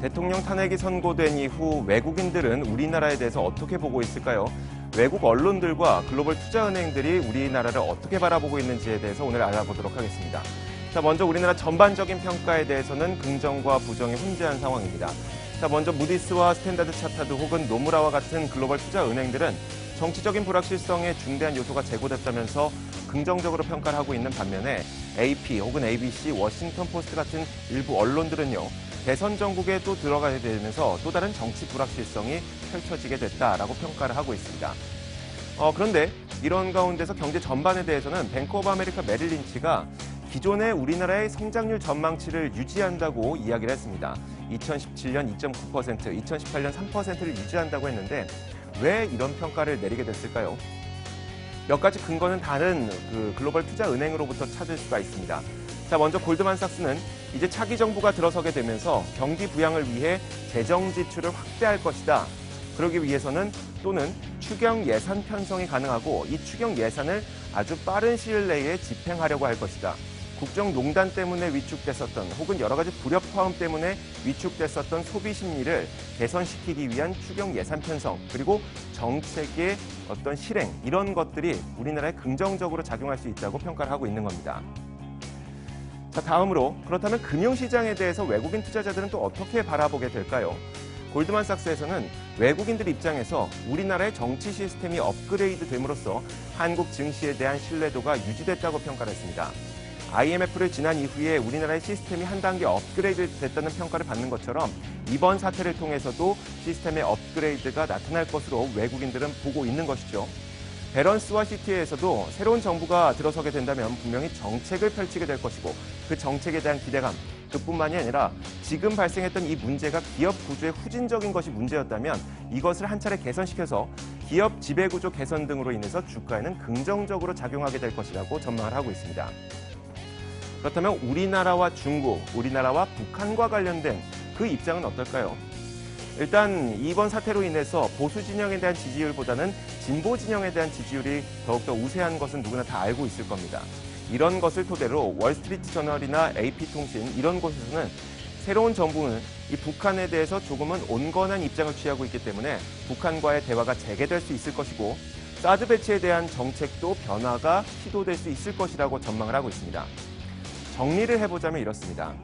대통령 탄핵이 선고된 이후 외국인들은 우리나라에 대해서 어떻게 보고 있을까요? 외국 언론들과 글로벌 투자은행들이 우리나라를 어떻게 바라보고 있는지에 대해서 오늘 알아보도록 하겠습니다. 자, 먼저 우리나라 전반적인 평가에 대해서는 긍정과 부정이 혼재한 상황입니다. 자, 먼저 무디스와 스탠다드 차타드 혹은 노무라와 같은 글로벌 투자은행들은 정치적인 불확실성에 중대한 요소가 제고됐다면서 긍정적으로 평가를 하고 있는 반면에 AP 혹은 ABC, 워싱턴 포스트 같은 일부 언론들은요, 대선 전국에 또 들어가게 되면서 또 다른 정치 불확실성이 펼쳐지게 됐다라고 평가를 하고 있습니다. 그런데 이런 가운데서 경제 전반에 대해서는 뱅크 오브 아메리카 메릴 린치가 기존의 우리나라의 성장률 전망치를 유지한다고 이야기를 했습니다. 2017년 2.9%, 2018년 3%를 유지한다고 했는데 왜 이런 평가를 내리게 됐을까요? 몇 가지 근거는 다른 글로벌 투자 은행으로부터 찾을 수가 있습니다. 자, 먼저 골드만삭스는 이제 차기 정부가 들어서게 되면서 경기 부양을 위해 재정 지출을 확대할 것이다. 그러기 위해서는 또는 추경 예산 편성이 가능하고 이 추경 예산을 아주 빠른 시일 내에 집행하려고 할 것이다. 국정농단 때문에 위축됐었던 혹은 여러 가지 불협화음 때문에 위축됐었던 소비 심리를 개선시키기 위한 추경 예산 편성 그리고 정책의 어떤 실행 이런 것들이 우리나라에 긍정적으로 작용할 수 있다고 평가를 하고 있는 겁니다. 자, 다음으로 그렇다면 금융시장에 대해서 외국인 투자자들은 또 어떻게 바라보게 될까요? 골드만삭스에서는 외국인들 입장에서 우리나라의 정치 시스템이 업그레이드 됨으로써 한국 증시에 대한 신뢰도가 유지됐다고 평가를 했습니다. IMF를 지난 이후에 우리나라의 시스템이 한 단계 업그레이드 됐다는 평가를 받는 것처럼 이번 사태를 통해서도 시스템의 업그레이드가 나타날 것으로 외국인들은 보고 있는 것이죠. 밸런스와 CTA에서도 새로운 정부가 들어서게 된다면 분명히 정책을 펼치게 될 것이고 그 정책에 대한 기대감, 그뿐만이 아니라 지금 발생했던 이 문제가 기업 구조의 후진적인 것이 문제였다면 이것을 한 차례 개선시켜서 기업 지배구조 개선 등으로 인해서 주가에는 긍정적으로 작용하게 될 것이라고 전망을 하고 있습니다. 그렇다면 우리나라와 중국, 우리나라와 북한과 관련된 그 입장은 어떨까요? 일단 이번 사태로 인해서 보수 진영에 대한 지지율보다는 진보 진영에 대한 지지율이 더욱더 우세한 것은 누구나 다 알고 있을 겁니다. 이런 것을 토대로 월스트리트 저널이나 AP통신 이런 곳에서는 새로운 정부는 이 북한에 대해서 조금은 온건한 입장을 취하고 있기 때문에 북한과의 대화가 재개될 수 있을 것이고 사드 배치에 대한 정책도 변화가 시도될 수 있을 것이라고 전망을 하고 있습니다. 정리를 해보자면 이렇습니다.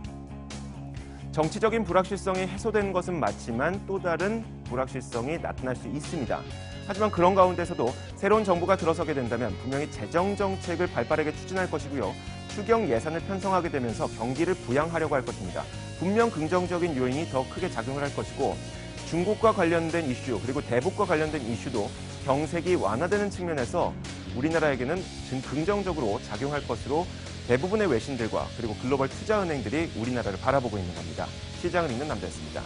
정치적인 불확실성이 해소된 것은 맞지만 또 다른 불확실성이 나타날 수 있습니다. 하지만 그런 가운데서도 새로운 정부가 들어서게 된다면 분명히 재정 정책을 발빠르게 추진할 것이고요. 추경 예산을 편성하게 되면서 경기를 부양하려고 할 것입니다. 분명 긍정적인 요인이 더 크게 작용을 할 것이고 중국과 관련된 이슈 그리고 대북과 관련된 이슈도 경색이 완화되는 측면에서 우리나라에게는 긍정적으로 작용할 것으로 대부분의 외신들과 그리고 글로벌 투자은행들이 우리나라를 바라보고 있는 겁니다. 시장을 읽는 남자였습니다.